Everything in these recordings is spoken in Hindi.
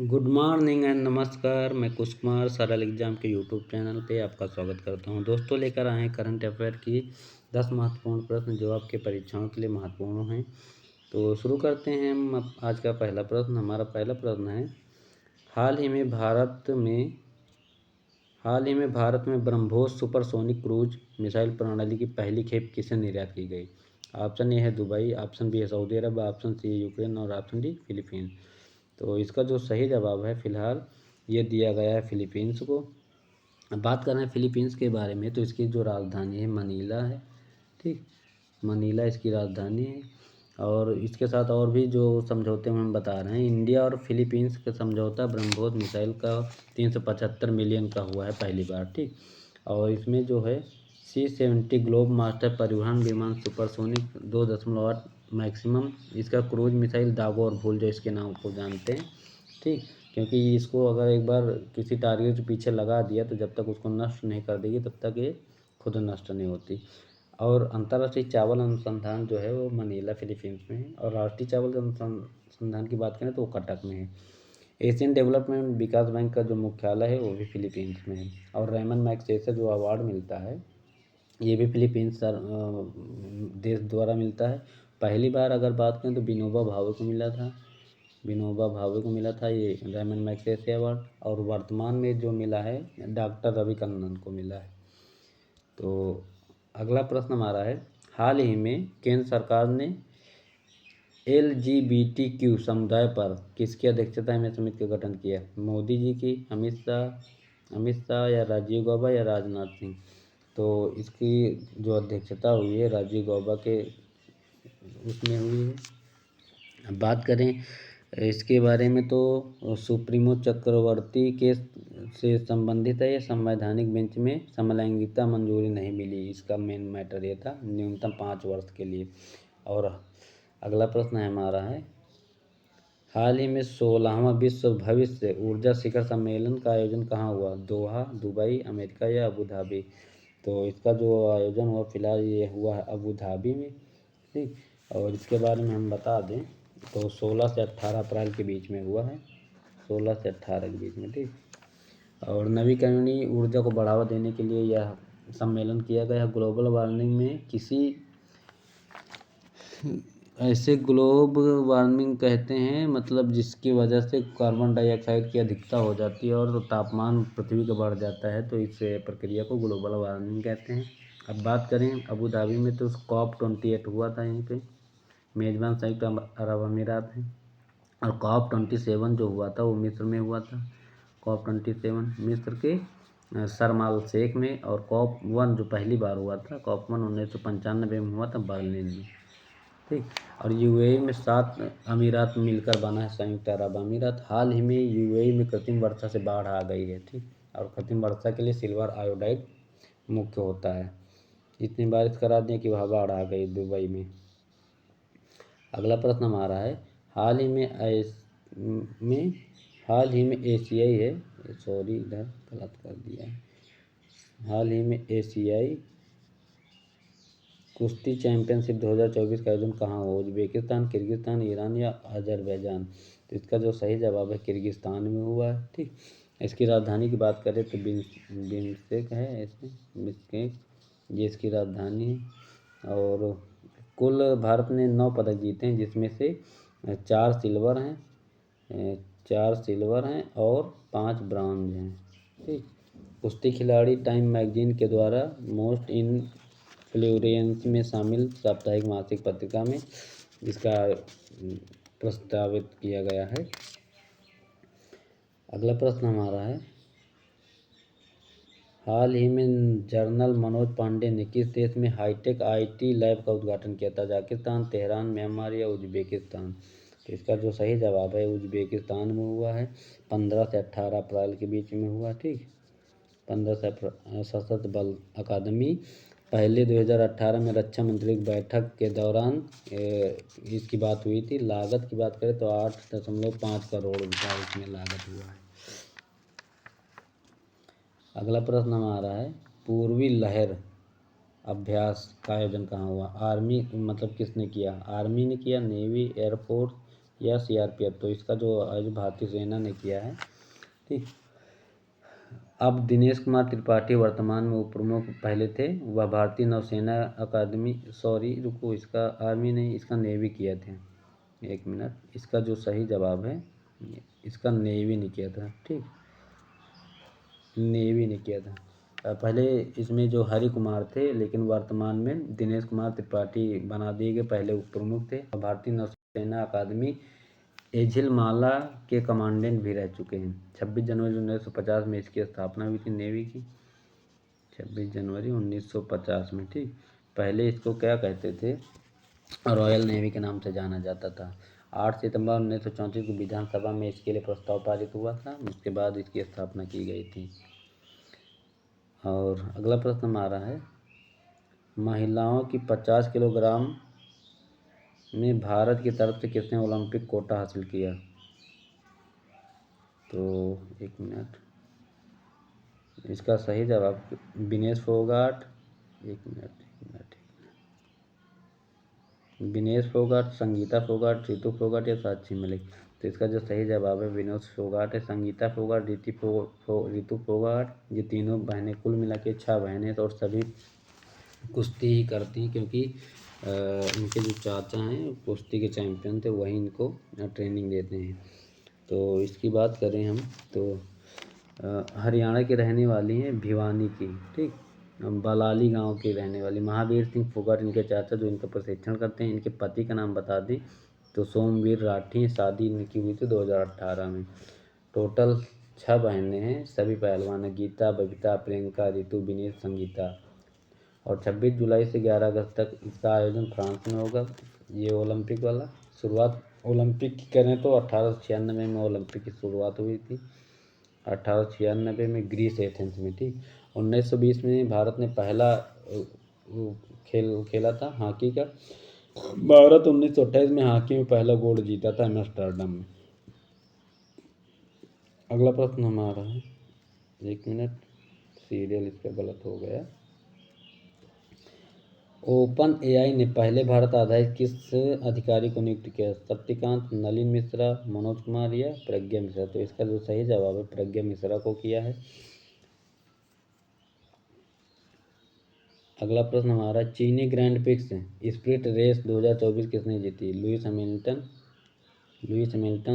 गुड मॉर्निंग एंड नमस्कार। मैं कुश कुमार सरल एग्जाम के यूट्यूब चैनल पे आपका स्वागत करता हूं। दोस्तों, लेकर आए हैं करंट अफेयर की 10 महत्वपूर्ण प्रश्न जो आपके परीक्षाओं के लिए महत्वपूर्ण हैं। तो शुरू करते हैं हम आज का पहला प्रश्न। हमारा पहला प्रश्न है, हाल ही में भारत में ब्रह्मोस सुपरसोनिक क्रूज मिसाइल प्रणाली की पहली खेप किसे निर्यात की गई? ऑप्शन ए है दुबई, ऑप्शन बी है सऊदी अरब, ऑप्शन सी है यूक्रेन और ऑप्शन डी फिलीपींस। तो इसका जो सही जवाब है फिलहाल ये दिया गया है फिलीपींस को। अब बात कर रहे हैं फिलीपींस के बारे में, तो इसकी जो राजधानी है मनीला है। ठीक, मनीला इसकी राजधानी है। और इसके साथ और भी जो समझौते हम बता रहे हैं, इंडिया और फिलीपींस का समझौता ब्रह्मोस मिसाइल का 375 मिलियन का हुआ है पहली बार। ठीक, और इसमें जो है C-70 ग्लोब मास्टर परिवहन विमान सुपरसोनिक 2.8 मैक्सिमम इसका क्रूज मिसाइल दागो और भूल जो इसके नाम को जानते हैं। ठीक, क्योंकि इसको अगर एक बार किसी टारगेट के पीछे लगा दिया तो जब तक उसको नष्ट नहीं कर देगी तब तक ये खुद नष्ट नहीं होती। और अंतर्राष्ट्रीय चावल अनुसंधान जो है वो मनीला फिलीपींस में है। और राष्ट्रीय चावल अनुसंधान की बात करें तो वो कटक में है। एशियन डेवलपमेंट विकास बैंक का जो मुख्यालय है वो भी फिलीपींस में है। और रेमन मैग्सेसे जो अवार्ड मिलता है ये भी फिलीपींस देश द्वारा मिलता है। पहली बार अगर बात करें तो विनोबा भावे को मिला था ये रेमन मैग्सेसे अवार्ड। और वर्तमान में जो मिला है डॉक्टर रवि कन्नन को मिला है। तो अगला प्रश्न हमारा है, हाल ही में केंद्र सरकार ने LGBTQ समुदाय पर किसकी अध्यक्षता में समिति का गठन किया? मोदी जी की, अमित शाह या राजीव गौबा या राजनाथ सिंह? तो इसकी जो अध्यक्षता हुई है राजीव गौबा के उसमें हुई है। अब बात करें इसके बारे में तो सुप्रीमो चक्रवर्ती के से संबंधित है। ये संवैधानिक बेंच में समलैंगिकता मंजूरी नहीं मिली, इसका मेन मैटर ये था, न्यूनतम 5 वर्ष के लिए। और अगला प्रश्न है हमारा है, हाल ही में 16वां विश्व भविष्य ऊर्जा शिखर सम्मेलन का आयोजन कहाँ हुआ? दोहा, दुबई, अमेरिका या अबू धाबी? तो इसका जो आयोजन हुआ फिलहाल ये हुआ है अबू धाबी में। ठीक, और इसके बारे में हम बता दें तो 16 से 18 अप्रैल के बीच में हुआ है, 16 से 18 के बीच में। ठीक, और नवीकरणीय ऊर्जा को बढ़ावा देने के लिए यह सम्मेलन किया गया है। ग्लोबल वार्मिंग में किसी ऐसे ग्लोब वार्मिंग कहते हैं मतलब जिसकी वजह से कार्बन डाइऑक्साइड की अधिकता हो जाती है और तापमान पृथ्वी का बढ़ जाता है, तो इस प्रक्रिया को ग्लोबल वार्मिंग कहते हैं। अब बात करें अबू धाबी में तो COP28 हुआ था यहीं पे, मेज़बान संयुक्त अरब अमीरात है। और COP27 जो हुआ था वो मिस्र में हुआ था। COP27 मिस्र के शर्म अल शेख में। और COP1 जो पहली बार हुआ था, COP1 1995 में हुआ था बर्लिन में। ठीक, और UAE में 7 अमीरात मिलकर बना है संयुक्त अरब अमीरात। हाल ही में UAE में कृत्रिम वर्षा से बाढ़ आ गई है। ठीक, और कृत्रिम वर्षा के लिए सिल्वर आयोडाइड मुख्य होता है। इतनी बारिश करा दिए कि वहाँ बाढ़ आ गई दुबई में। अगला प्रश्न हमारा है, हाल ही में एशियाई है, सॉरी इधर गलत कर दिया है। हाल ही में एशियाई कुश्ती चैंपियनशिप 2024 का आयोजन कहाँ हुआ? उज्बेकिस्तान, किर्गिस्तान, ईरान या अजरबैजान? तो इसका जो सही जवाब है किर्गिस्तान में हुआ है। ठीक, इसकी राजधानी की बात करें तो बिश्केक है, इसमें बिश्केक ये इसकी राजधानी है। और कुल भारत ने 9 पदक जीते हैं जिसमें से 4 सिल्वर हैं और 5 ब्रॉन्ज हैं। ठीक, कुश्ती खिलाड़ी टाइम मैगजीन के द्वारा मोस्ट इन्फ्लुएंस में शामिल साप्ताहिक मासिक पत्रिका में जिसका प्रस्तावित किया गया है। अगला प्रश्न हमारा है, हाल ही में जनरल मनोज पांडे ने किस देश में हाईटेक IT लैब का उद्घाटन किया? ताजिकिस्तान, तेहरान, म्यांमार या उज्बेकिस्तान? तो इसका जो सही जवाब है उज्बेकिस्तान में हुआ है, 15 से 18 अप्रैल के बीच में हुआ। ठीक, 15 से सशस्त्र बल अकादमी पहले 2018 में रक्षा मंत्री की बैठक के दौरान इसकी बात हुई थी। लागत की बात करें तो 8.5 करोड़ रुपया इसमें लागत हुआ है। अगला प्रश्न हमारा है, पूर्वी लहर अभ्यास का आयोजन कहाँ हुआ? आर्मी मतलब किसने किया? आर्मी ने किया, नेवी, एयरफोर्स या सीआरपीएफ। तो इसका जो आज भारतीय सेना ने किया है, ठीक। अब दिनेश कुमार त्रिपाठी वर्तमान में उप प्रमुख पहले थे, वह भारतीय नौसेना अकादमी, सॉरी रुको, इसका आर्मी नहीं, इसका नेवी किया थे। एक मिनट, इसका जो सही जवाब है, इसका नेवी ने किया था, ठीक, नेवी ने किया था। पहले इसमें जो हरि कुमार थे, लेकिन वर्तमान में दिनेश कुमार त्रिपाठी बना दिए गए, पहले उप प्रमुख थे। भारतीय नौसेना अकादमी एझिलमाला के कमांडेंट भी रह चुके हैं। 26 जनवरी 1950 में इसकी स्थापना हुई थी, नेवी की, 26 जनवरी 1950 में, ठीक। पहले इसको क्या कहते थे, रॉयल नेवी के नाम से जाना जाता था। 8 सितंबर 1934 को विधानसभा में इसके लिए प्रस्ताव पारित हुआ था, उसके बाद इसकी स्थापना की गई थी। और अगला प्रश्न हमारा है, महिलाओं की 50 किलोग्राम में भारत की तरफ से किसने ओलंपिक कोटा हासिल किया? तो एक मिनट, इसका सही जवाब विनेश फोगाट, एक मिनट, विनेश फोगाट, संगीता फोगाट, रितु फोगाट या साक्षी मलिक। तो इसका जो सही जवाब है विनेश फोगाट है। संगीता फोगाट, रितु फोगाट, ये तीनों बहनें, कुल मिला के 6 बहनें, और सभी कुश्ती ही करती हैं, क्योंकि इनके जो चाचा हैं कुश्ती के चैम्पियन थे, वही इनको ट्रेनिंग देते हैं। तो इसकी बात करें हम, तो हरियाणा की रहने वाली हैं, भिवानी की, ठीक, बलाली गांव की रहने वाली महावीर सिंह फोगाट इनके चाचा, जो इनका प्रशिक्षण करते हैं। इनके पति का नाम बता दें तो सोमवीर राठी, शादी इनकी हुई थी 2018 में। टोटल 6 बहनें हैं, सभी पहलवान हैं, गीता, बबीता, प्रियंका, रितु, विनीत, संगीता। और 26 जुलाई से 11 अगस्त तक इसका आयोजन फ्रांस में होगा, ये ओलंपिक वाला। शुरुआत ओलंपिक की करें तो 1896 में ओलंपिक की शुरुआत हुई थी, 1896 में ग्रीस एथेंस में, ठीक। 1920 में भारत ने पहला खेला था हॉकी का। भारत 1928 में हॉकी में पहला गोल्ड जीता था एम्स्टर्डम में। अगला प्रश्न हमारा है, एक मिनट, सीरियल इसका गलत हो गया। ओपन एआई ने पहले भारत आधारित किस अधिकारी को नियुक्त किया? सत्यकांत, नलिन मिश्रा, मनोज कुमार या प्रज्ञा मिश्रा। तो इसका जो सही जवाब है प्रज्ञा मिश्रा को किया है। अगला प्रश्न हमारा, चीनी ग्रैंड प्रिक्स स्प्रिट रेस 2024 किसने जीती? Lewis Hamilton,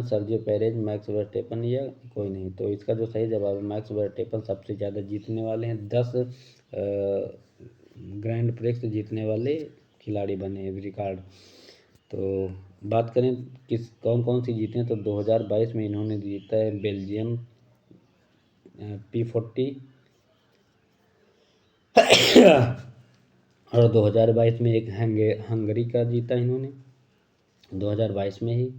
Sergio Perez, max Verstappen या कोई नहीं। तो इसका जो सही जवाब है मैक्स वर्स्टेपन सबसे ज़्यादा जीतने वाले हैं, 10 ग्रैंड प्रिक्स जीतने वाले खिलाड़ी बने हैं, रिकॉर्ड। तो बात करें कौन कौन सी जीते हैं, तो 2022 में इन्होंने जीता है बेल्जियम P40 और 2022 में एक हंगरी का जीता इन्होंने 2022 में ही।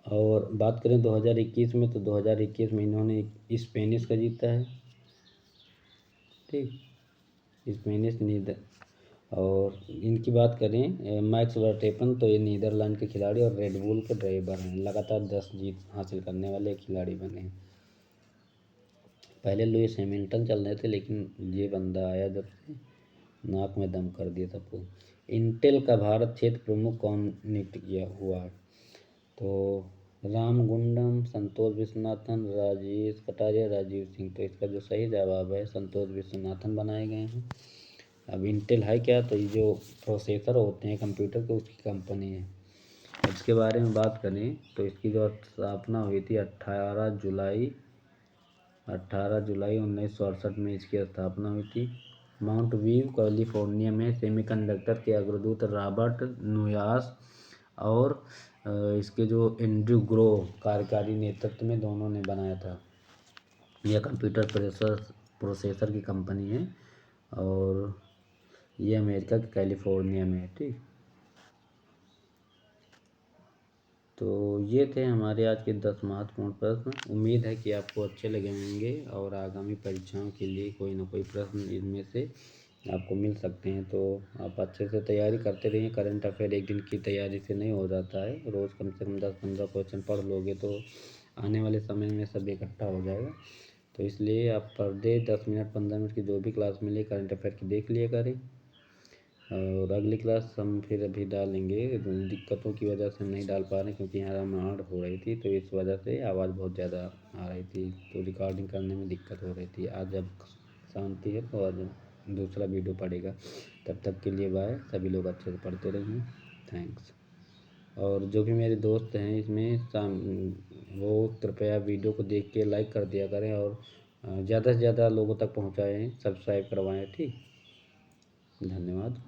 और बात करें 2021 में, तो 2021 में इन्होंने स्पेनिश का जीता है, ठीक, स्पेनिश नीदर। और इनकी बात करें मैक्स वर्स्टेपन, तो ये नीदरलैंड के खिलाड़ी और रेडबुल के ड्राइवर हैं, लगातार 10 जीत हासिल करने वाले खिलाड़ी बने हैं। पहले लुइस हैमिल्टन चल रहे थे, लेकिन ये बंदा आया जब से नाक में दम कर दिया सबको। इंटेल का भारत क्षेत्र प्रमुख कौन नियुक्त किया हुआ है? तो राम गुंडम, संतोष विश्वनाथन, राजेश कटारिया, राजीव सिंह। तो इसका जो सही जवाब है संतोष विश्वनाथन बनाए गए हैं। अब इंटेल है क्या, तो ये जो प्रोसेसर होते हैं कंप्यूटर के, उसकी कंपनी है। इसके बारे में बात करें तो इसकी जो स्थापना हुई थी 18 जुलाई 1968 में इसकी स्थापना हुई थी। माउंट व्यू कैलिफोर्निया में सेमीकंडक्टर के अग्रदूत रॉबर्ट नोयास और इसके जो एंड्रयू ग्रो कार्यकारी नेतृत्व में दोनों ने बनाया था। यह कंप्यूटर प्रोसेसर की कंपनी है और ये अमेरिका के कैलिफोर्निया में है, ठीक। तो ये थे हमारे आज के 10 महत्वपूर्ण प्रश्न। उम्मीद है कि आपको अच्छे लगे होंगे और आगामी परीक्षाओं के लिए कोई ना कोई प्रश्न इनमें से आपको मिल सकते हैं। तो आप अच्छे से तैयारी करते रहिए। करंट अफेयर एक दिन की तैयारी से नहीं हो जाता है, रोज़ कम से कम 10-15 क्वेश्चन पढ़ लोगे तो आने वाले समय में सब इकट्ठा हो जाएगा। तो इसलिए आप पर डे 10 मिनट 15 मिनट की जो भी क्लास मिले करंट अफेयर की देख लिया करें। और अगली क्लास हम फिर अभी डालेंगे। दिक्कतों की वजह से हम नहीं डाल पा रहे क्योंकि यहाँ रामायण हो रही थी, तो इस वजह से आवाज़ बहुत ज़्यादा आ रही थी, तो रिकॉर्डिंग करने में दिक्कत हो रही थी। आज अब शांति है तो आज दूसरा वीडियो पड़ेगा। तब तक के लिए बाय। सभी लोग अच्छे से पढ़ते रहिए। थैंक्स। और जो भी मेरे दोस्त हैं इसमें वो कृपया वीडियो को देख के लाइक कर दिया करें और ज़्यादा से ज़्यादा लोगों तक पहुँचाएँ, सब्सक्राइब करवाएँ। ठीक, धन्यवाद।